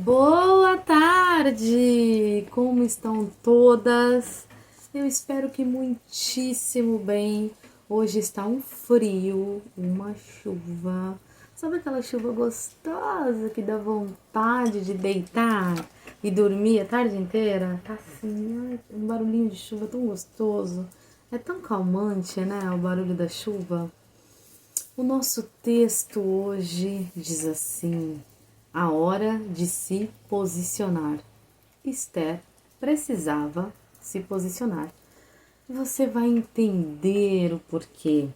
Boa tarde! Como estão todas? Eu espero que muitíssimo bem. Hoje está um frio, uma chuva. Sabe aquela chuva gostosa que dá vontade de deitar e dormir a tarde inteira? Tá assim, ai, um barulhinho de chuva tão gostoso. É tão calmante, né, o barulho da chuva. O nosso texto hoje diz assim: a hora de se posicionar. Esther precisava se posicionar. E você vai entender o porquê.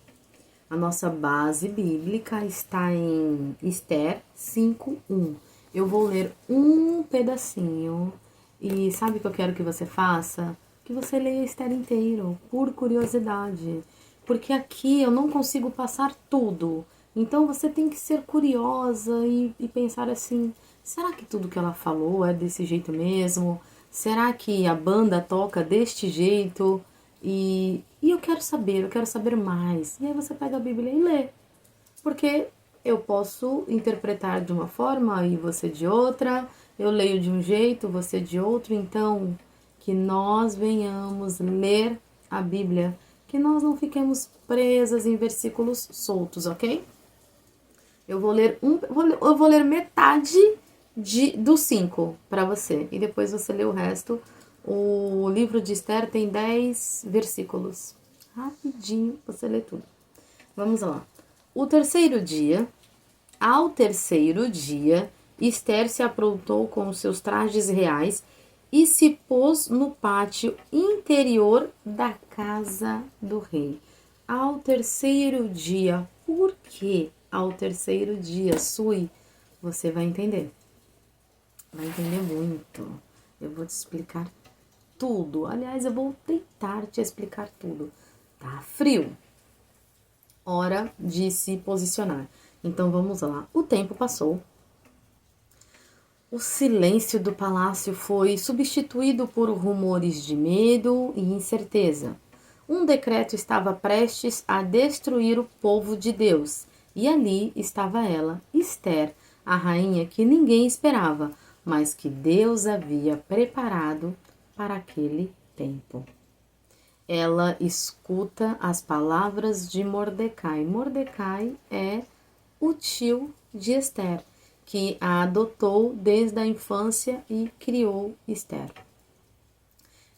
A nossa base bíblica está em Esther 5:1. Eu vou ler um pedacinho e sabe o que eu quero que você faça? Que você leia Esther inteiro, por curiosidade. Porque aqui eu não consigo passar tudo. Então você tem que ser curiosa e pensar assim: será que tudo que ela falou é desse jeito mesmo? Será que a banda toca deste jeito? E eu quero saber mais. E aí você pega a Bíblia e lê. Porque eu posso interpretar de uma forma e você de outra, eu leio de um jeito, você de outro, então que nós venhamos ler a Bíblia, que nós não fiquemos presas em versículos soltos, ok? Eu vou ler metade do 5 para você e depois você lê o resto. O livro de Esther tem 10 versículos. Rapidinho você lê tudo. Vamos lá. Ao terceiro dia, Esther se aprontou com os seus trajes reais e se pôs no pátio interior da casa do rei. Ao terceiro dia, por quê? Ao terceiro dia, Sui, você vai entender. Vai entender muito. Eu vou te explicar tudo. Aliás, eu vou tentar te explicar tudo. Tá frio. Hora de se posicionar. Então vamos lá. O tempo passou. O silêncio do palácio foi substituído por rumores de medo e incerteza. Um decreto estava prestes a destruir o povo de Deus. E ali estava ela, Esther, a rainha que ninguém esperava, mas que Deus havia preparado para aquele tempo. Ela escuta as palavras de Mordecai. Mordecai é o tio de Esther, que a adotou desde a infância e criou Esther.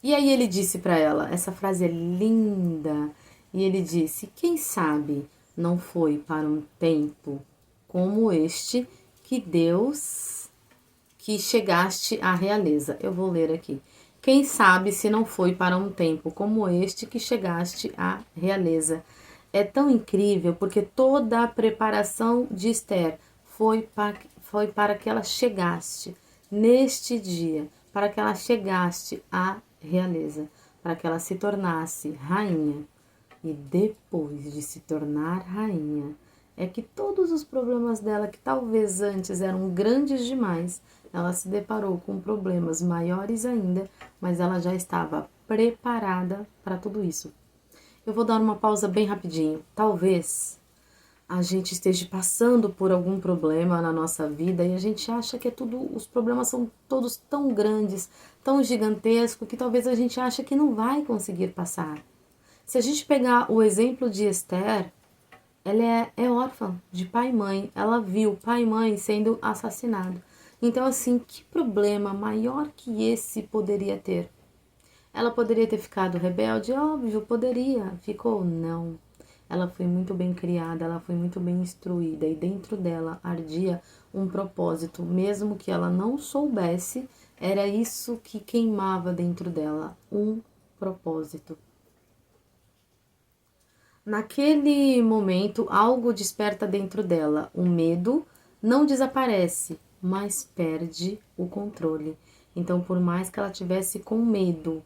E aí ele disse para ela, essa frase é linda, e ele disse: quem sabe não foi para um tempo como este que chegaste à realeza. Eu vou ler aqui. Quem sabe se não foi para um tempo como este que chegaste à realeza. É tão incrível porque toda a preparação de Esther foi para que ela chegaste neste dia, para que ela chegaste à realeza, para que ela se tornasse rainha. E depois de se tornar rainha, é que todos os problemas dela, que talvez antes eram grandes demais, ela se deparou com problemas maiores ainda, mas ela já estava preparada para tudo isso. Eu vou dar uma pausa bem rapidinho. Talvez a gente esteja passando por algum problema na nossa vida e a gente acha que os problemas são todos tão grandes, tão gigantescos, que talvez a gente ache que não vai conseguir passar. Se a gente pegar o exemplo de Esther, ela é órfã de pai e mãe. Ela viu pai e mãe sendo assassinados. Então, assim, que problema maior que esse poderia ter? Ela poderia ter ficado rebelde? Óbvio, poderia. Ficou? Não. Ela foi muito bem criada, ela foi muito bem instruída e dentro dela ardia um propósito. Mesmo que ela não soubesse, era isso que queimava dentro dela, um propósito. Naquele momento, algo desperta dentro dela. O medo não desaparece, mas perde o controle. Então, por mais que ela tivesse com medo,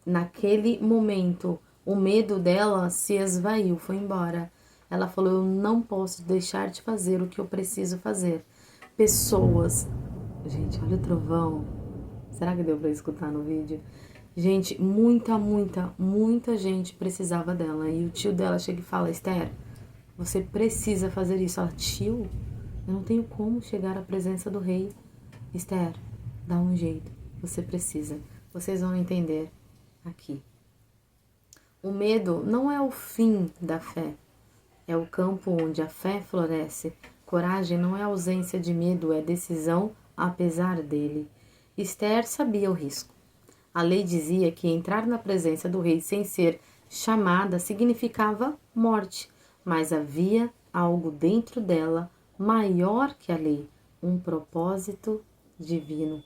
naquele momento, o medo dela se esvaiu, foi embora. Ela falou: eu não posso deixar de fazer o que eu preciso fazer. Pessoas... Gente, olha o trovão. Será que deu pra escutar no vídeo? Gente, muita gente precisava dela. E o tio dela chega e fala: Esther, você precisa fazer isso. Ela: tio, eu não tenho como chegar à presença do rei. Esther, dá um jeito, você precisa. Vocês vão entender aqui. O medo não é o fim da fé, é o campo onde a fé floresce. Coragem não é ausência de medo, é decisão apesar dele. Esther sabia o risco. A lei dizia que entrar na presença do rei sem ser chamada significava morte, mas havia algo dentro dela maior que a lei, um propósito divino.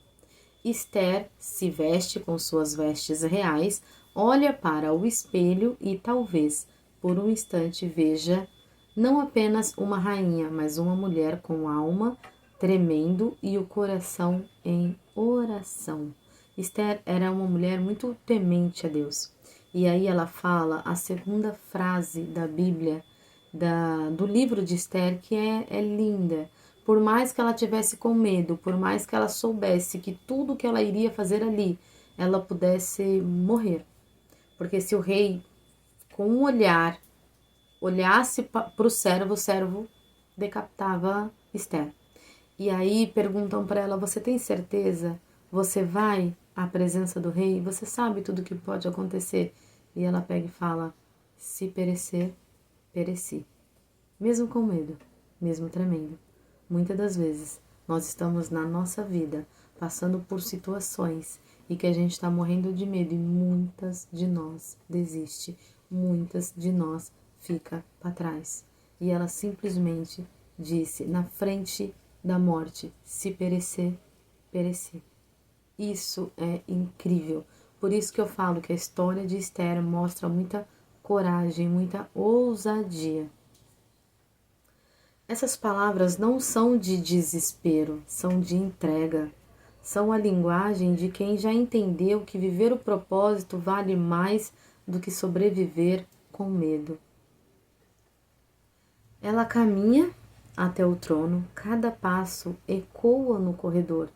Esther se veste com suas vestes reais, olha para o espelho e talvez, por um instante, veja não apenas uma rainha, mas uma mulher com alma tremendo e o coração em oração. Esther era uma mulher muito temente a Deus. E aí ela fala a segunda frase da Bíblia, do livro de Esther, que é linda. Por mais que ela tivesse com medo, por mais que ela soubesse que tudo que ela iria fazer ali, ela pudesse morrer. Porque se o rei, com um olhar, olhasse para o servo decapitava Esther. E aí perguntam para ela, você tem certeza? Você vai à presença do rei? Você sabe tudo o que pode acontecer? E ela pega e fala, se perecer, pereci. Mesmo com medo, mesmo tremendo. Muitas das vezes, nós estamos na nossa vida passando por situações e que a gente está morrendo de medo e muitas de nós desiste, muitas de nós fica para trás. E ela simplesmente disse na frente da morte, se perecer, pereci. Isso é incrível. Por isso que eu falo que a história de Esther mostra muita coragem, muita ousadia. Essas palavras não são de desespero, são de entrega. São a linguagem de quem já entendeu que viver o propósito vale mais do que sobreviver com medo. Ela caminha até o trono, cada passo ecoa no corredor.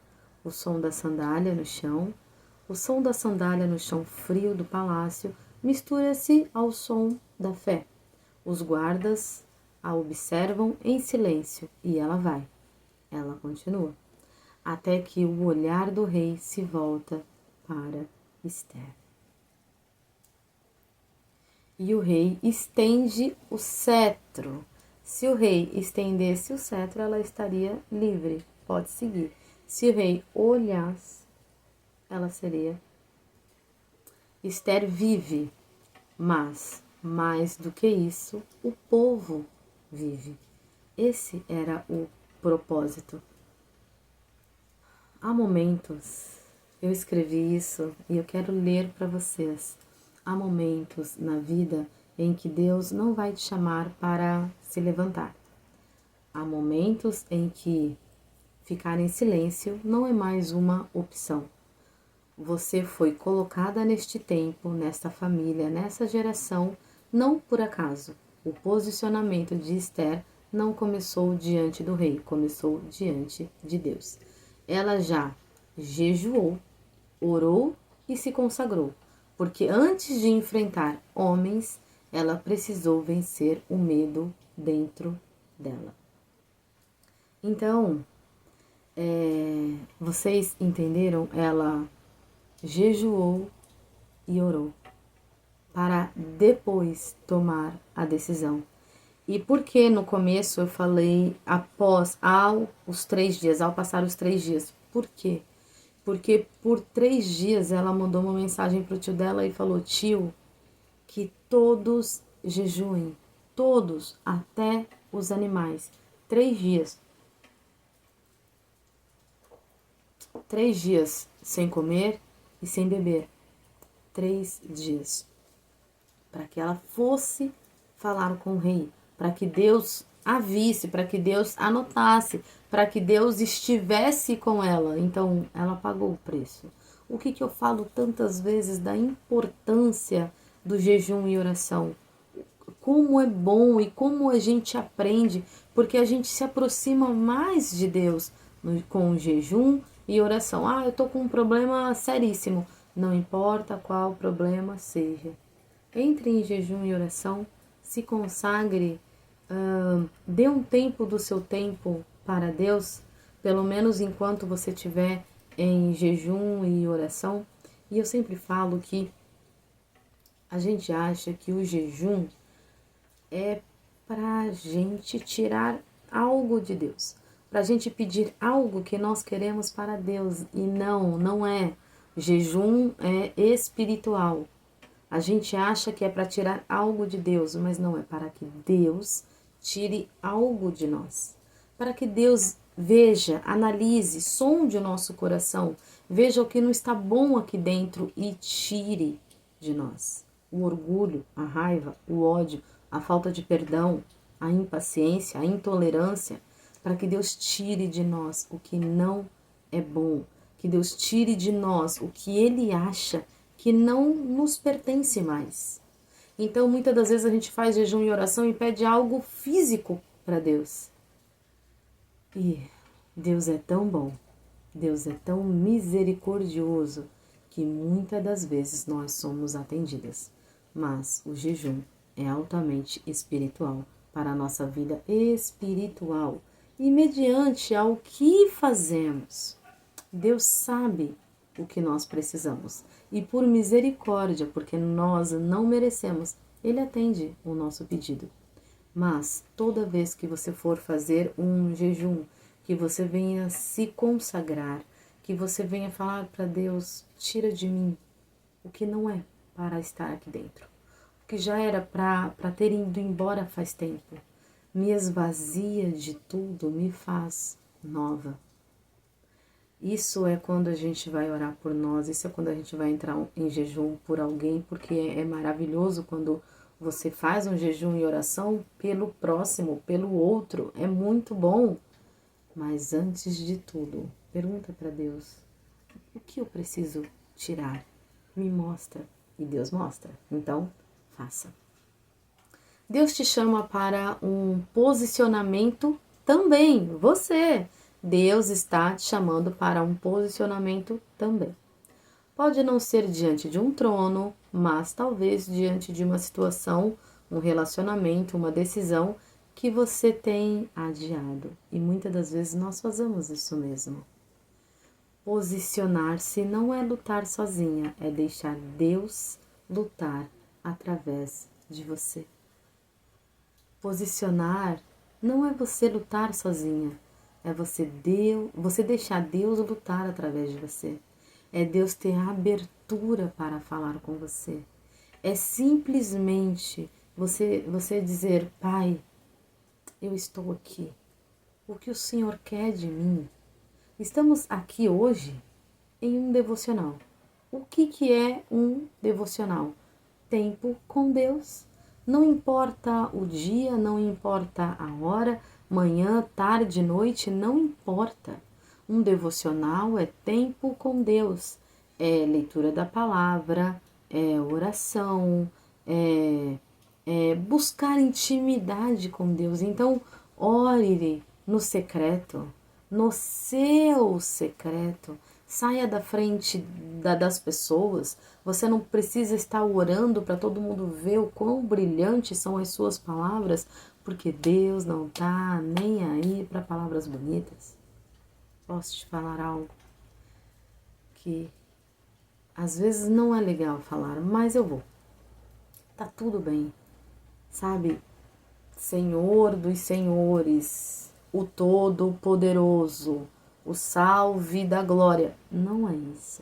O som da sandália no chão, o som da sandália no chão frio do palácio mistura-se ao som da fé. Os guardas a observam em silêncio e ela vai. Ela continua, até que o olhar do rei se volta para Esther. E o rei estende o cetro. Se o rei estendesse o cetro, ela estaria livre, pode seguir. Se o rei olhasse, ela seria. Esther vive, mas mais do que isso, o povo vive. Esse era o propósito. Há momentos, eu escrevi isso e eu quero ler para vocês. Há momentos na vida em que Deus não vai te chamar para se levantar. Há momentos em que ficar em silêncio não é mais uma opção. Você foi colocada neste tempo, nesta família, nessa geração, não por acaso. O posicionamento de Esther não começou diante do rei, começou diante de Deus. Ela já jejuou, orou e se consagrou, porque antes de enfrentar homens, ela precisou vencer o medo dentro dela. Então, vocês entenderam? Ela jejuou e orou para depois tomar a decisão. E por que no começo eu falei os 3 dias, ao passar os 3 dias? Por quê? Porque por 3 dias ela mandou uma mensagem pro tio dela e falou, tio, que todos jejuem, todos, até os animais. 3 dias. 3 dias sem comer e sem beber. 3 dias. Para que ela fosse falar com o rei, para que Deus a visse, para que Deus anotasse, para que Deus estivesse com ela. Então, ela pagou o preço. O que eu falo tantas vezes da importância do jejum e oração? Como é bom e como a gente aprende, porque a gente se aproxima mais de Deus com o jejum e oração. Eu tô com um problema seríssimo. Não importa qual problema seja. Entre em jejum e oração, se consagre, dê um tempo do seu tempo para Deus, pelo menos enquanto você estiver em jejum e oração, e eu sempre falo que a gente acha que o jejum é para gente tirar algo de Deus, para a gente pedir algo que nós queremos para Deus, e não é. Jejum é espiritual. A gente acha que é para tirar algo de Deus, mas não, é para que Deus tire algo de nós. Para que Deus veja, analise, sonde o nosso coração, veja o que não está bom aqui dentro e tire de nós. O orgulho, a raiva, o ódio, a falta de perdão, a impaciência, a intolerância, para que Deus tire de nós o que não é bom, que Deus tire de nós o que Ele acha que não nos pertence mais. Então, muitas das vezes a gente faz jejum e oração e pede algo físico para Deus. E Deus é tão bom, Deus é tão misericordioso, que muitas das vezes nós somos atendidas. Mas o jejum é altamente espiritual para a nossa vida espiritual. E mediante ao que fazemos, Deus sabe o que nós precisamos. E por misericórdia, porque nós não merecemos, Ele atende o nosso pedido. Mas toda vez que você for fazer um jejum, que você venha se consagrar, que você venha falar para Deus, tira de mim o que não é para estar aqui dentro, o que já era para ter ido embora faz tempo, me esvazia de tudo, me faz nova. Isso é quando a gente vai orar por nós, isso é quando a gente vai entrar em jejum por alguém, porque é maravilhoso quando você faz um jejum e oração pelo próximo, pelo outro, é muito bom. Mas antes de tudo, pergunta para Deus, o que eu preciso tirar? Me mostra. E Deus mostra. Então, faça. Deus te chama para um posicionamento também. Você, Deus está te chamando para um posicionamento também. Pode não ser diante de um trono, mas talvez diante de uma situação, um relacionamento, uma decisão que você tem adiado. E muitas das vezes nós fazemos isso mesmo. Posicionar-se não é lutar sozinha, é deixar Deus lutar através de você. Posicionar não é você lutar sozinha, é você deixar Deus lutar através de você. É Deus ter abertura para falar com você. É simplesmente você dizer, Pai, eu estou aqui. O que o Senhor quer de mim? Estamos aqui hoje em um devocional. O que é um devocional? Tempo com Deus. Não importa o dia, não importa a hora, manhã, tarde, noite, não importa. Um devocional é tempo com Deus. É leitura da palavra, é oração, é buscar intimidade com Deus. Então, ore no secreto, no seu secreto. Saia da frente das pessoas. Você não precisa estar orando para todo mundo ver o quão brilhantes são as suas palavras, porque Deus não está nem aí para palavras bonitas. Posso te falar algo que às vezes não é legal falar, mas eu vou. Tá tudo bem. Sabe, Senhor dos senhores, o Todo-Poderoso, o Salve da Glória. Não é isso.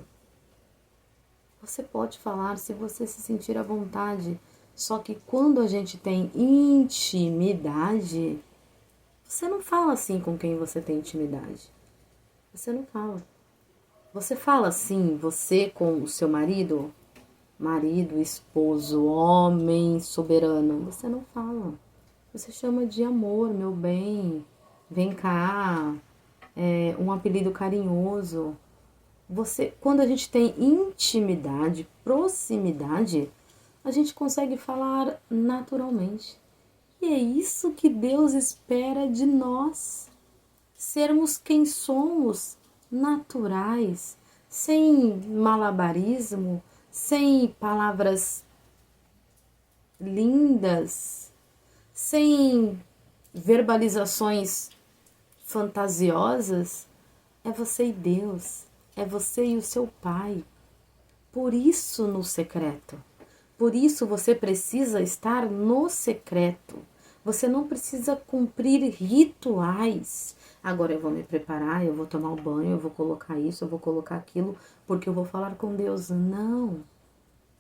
Você pode falar se você se sentir à vontade, só que quando a gente tem intimidade, você não fala assim com quem você tem intimidade. Você não fala. Você fala assim, você com o seu marido, esposo, homem soberano, você não fala. Você chama de amor, meu bem, vem cá, um apelido carinhoso. Quando a gente tem intimidade, proximidade, a gente consegue falar naturalmente. E é isso que Deus espera de nós. Sermos quem somos, naturais, sem malabarismo, sem palavras lindas, sem verbalizações fantasiosas. É você e Deus. É você e o seu Pai. Por isso no secreto. Por isso você precisa estar no secreto. Você não precisa cumprir rituais. Agora eu vou me preparar, eu vou tomar um banho, eu vou colocar isso, eu vou colocar aquilo, porque eu vou falar com Deus. Não.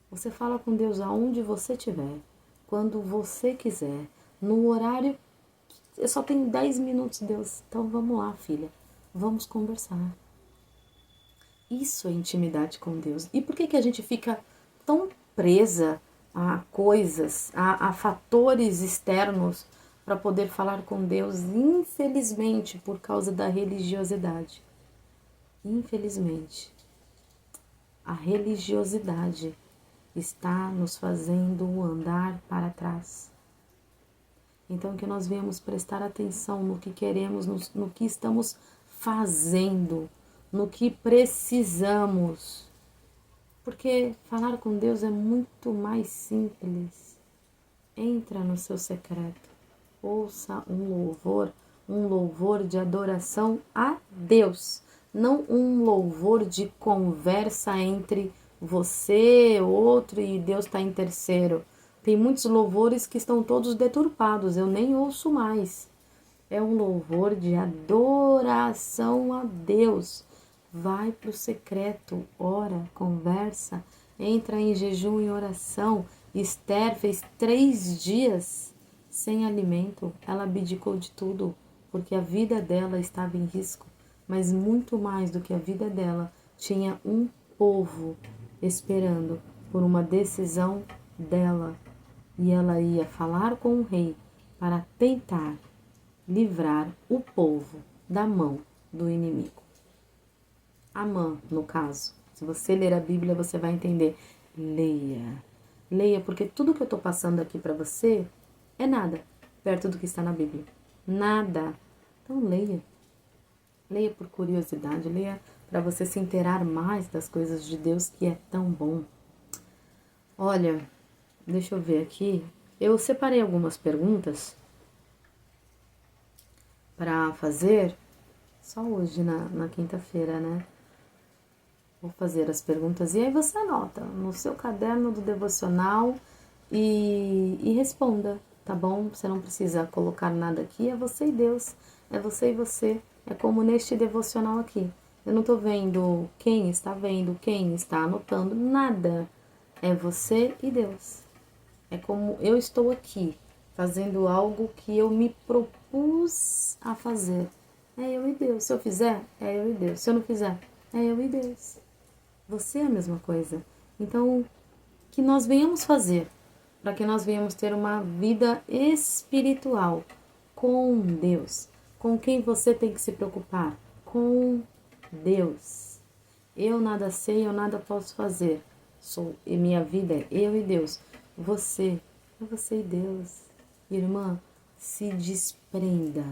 Você fala com Deus aonde você estiver, quando você quiser, no horário. Eu só tenho 10 minutos, Deus. Então vamos lá, filha. Vamos conversar. Isso é intimidade com Deus. E por que que a gente fica tão presa a coisas, a fatores externos para poder falar com Deus? Infelizmente, por causa da religiosidade. Infelizmente, a religiosidade está nos fazendo andar para trás. Então, que nós venhamos prestar atenção no que queremos, no que estamos fazendo, no que precisamos. Porque falar com Deus é muito mais simples. Entra no seu secreto, ouça um louvor de adoração a Deus, não um louvor de conversa entre você, outro e Deus está em terceiro. Tem muitos louvores que estão todos deturpados, eu nem ouço mais. É um louvor de adoração a Deus. Vai para o secreto, ora, conversa, entra em jejum e oração. Esther fez 3 dias sem alimento. Ela abdicou de tudo, porque a vida dela estava em risco. Mas muito mais do que a vida dela, tinha um povo esperando por uma decisão dela. E ela ia falar com o rei para tentar livrar o povo da mão do inimigo. Amã, no caso. Se você ler a Bíblia, você vai entender. Leia. Leia, porque tudo que eu estou passando aqui para você é nada perto do que está na Bíblia. Nada. Então leia. Leia por curiosidade. Leia para você se inteirar mais das coisas de Deus, que é tão bom. Olha, deixa eu ver aqui. Eu separei algumas perguntas para fazer só hoje, na quinta-feira, né? Vou fazer as perguntas e aí você anota no seu caderno do devocional e responda, tá bom? Você não precisa colocar nada aqui, é você e Deus, é você e você. É como neste devocional aqui. Eu não tô vendo quem está vendo, quem está anotando, nada. É você e Deus. É como eu estou aqui, fazendo algo que eu me propus a fazer. É eu e Deus. Se eu fizer, é eu e Deus. Se eu não fizer, é eu e Deus. Você é a mesma coisa. Então, que nós venhamos fazer, para que nós venhamos ter uma vida espiritual com Deus. Com quem você tem que se preocupar? Com Deus. Eu nada sei, eu nada posso fazer. E minha vida é eu e Deus. Você, é você e Deus. Irmã, se desprenda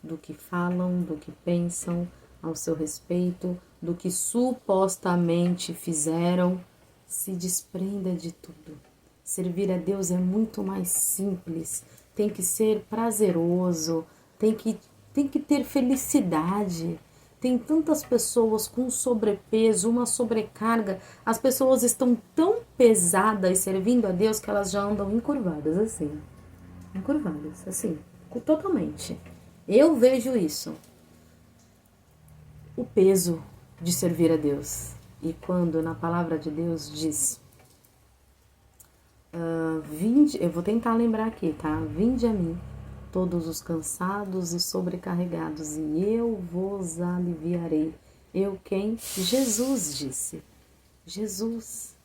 do que falam, do que pensam ao seu respeito, do que supostamente fizeram. Se desprenda de tudo. Servir a Deus é muito mais simples. Tem que ser prazeroso, tem que ter felicidade. Tem tantas pessoas com sobrepeso, uma sobrecarga. As pessoas estão tão pesadas servindo a Deus que elas já andam encurvadas assim. Encurvadas, assim, totalmente. Eu vejo isso. O peso de servir a Deus. E quando na palavra de Deus diz, vinde, eu vou tentar lembrar aqui, tá? Vinde a mim, todos os cansados e sobrecarregados, e eu vos aliviarei. Eu quem? Jesus disse. Jesus.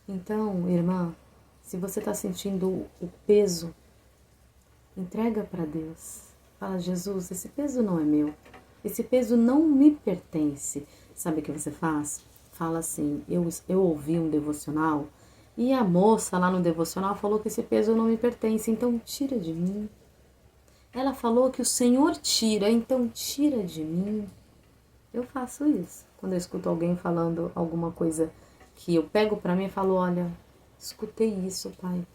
Então, irmã, se você está sentindo o peso, entrega para Deus. Fala, Jesus, esse peso não é meu. Esse peso não me pertence. Sabe o que você faz? Fala assim, eu ouvi um devocional e a moça lá no devocional falou que esse peso não me pertence, então tira de mim. Ela falou que o Senhor tira, então tira de mim. Eu faço isso. Quando eu escuto alguém falando alguma coisa que eu pego para mim e falo, olha, escutei isso, pai.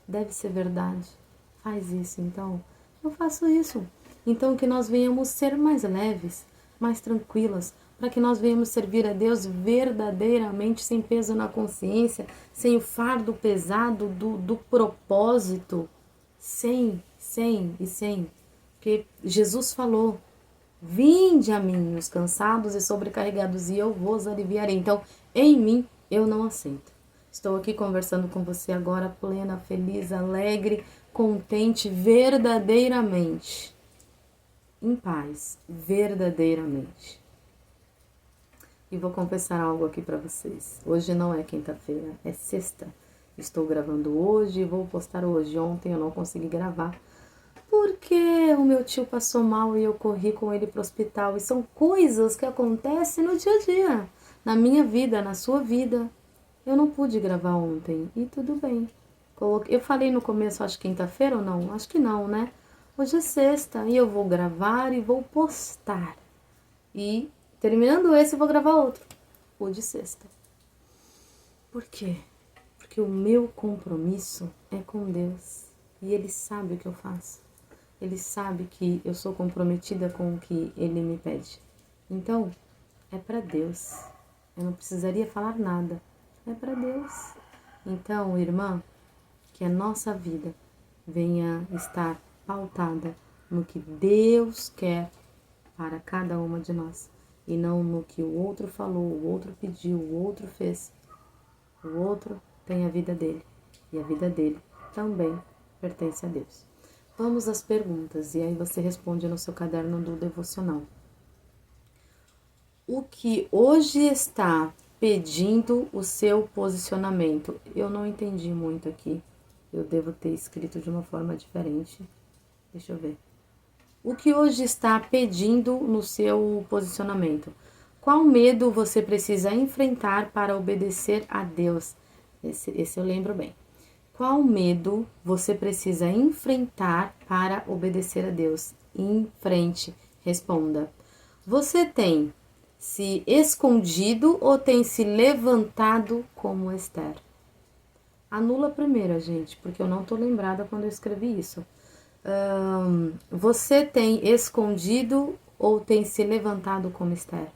Deve ser verdade. Faz isso, então. Eu faço isso. Então que nós venhamos ser mais leves, mais tranquilas, para que nós venhamos servir a Deus verdadeiramente, sem peso na consciência, sem o fardo pesado do propósito, sem. Porque Jesus falou: vinde a mim, os cansados e sobrecarregados, e eu vos aliviarei. Então, em mim, eu não aceito. Estou aqui conversando com você agora, plena, feliz, alegre, contente, verdadeiramente. Em paz, verdadeiramente. E vou confessar algo aqui para vocês. Hoje não é quinta-feira, é sexta. Estou gravando hoje e vou postar hoje. Ontem eu não consegui gravar porque o meu tio passou mal e eu corri com ele para o hospital. E são coisas que acontecem no dia a dia, na minha vida, na sua vida. Eu não pude gravar ontem e tudo bem. Eu falei no começo, acho quinta-feira ou não? Acho que não, né? Hoje é sexta e eu vou gravar e vou postar. E terminando esse, eu vou gravar outro, o de sexta. Por quê? Porque o meu compromisso é com Deus e Ele sabe o que eu faço. Ele sabe que eu sou comprometida com o que Ele me pede. Então, é para Deus. Eu não precisaria falar nada. É para Deus. Então, irmã, que a nossa vida venha estar pautada no que Deus quer para cada uma de nós. E não no que o outro falou, o outro pediu, o outro fez. O outro tem a vida dele. E a vida dele também pertence a Deus. Vamos às perguntas, e aí você responde no seu caderno do devocional. O que hoje está pedindo o seu posicionamento? Eu não entendi muito aqui. Eu devo ter escrito de uma forma diferente. Deixa eu ver. O que hoje está pedindo no seu posicionamento? Qual medo você precisa enfrentar para obedecer a Deus? Esse eu lembro bem. Qual medo você precisa enfrentar para obedecer a Deus? Enfrente, responda. Você tem se escondido ou tem se levantado como Esther? Anula a primeira, gente, porque eu não estou lembrada quando eu escrevi isso. Você tem escondido ou tem se levantado como Esther?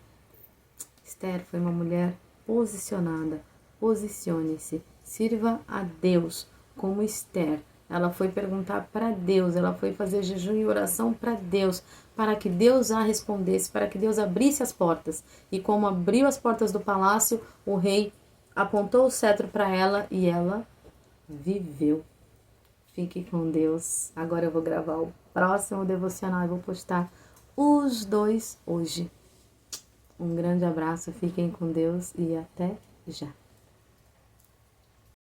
Esther foi uma mulher posicionada. Posicione-se. Sirva a Deus como Esther. Ela foi perguntar para Deus, ela foi fazer jejum e oração para Deus, para que Deus a respondesse, para que Deus abrisse as portas. E como abriu as portas do palácio, o rei apontou o cetro para ela e ela viveu. Fique com Deus. Agora eu vou gravar o próximo devocional e vou postar os dois hoje. Um grande abraço, fiquem com Deus e até já.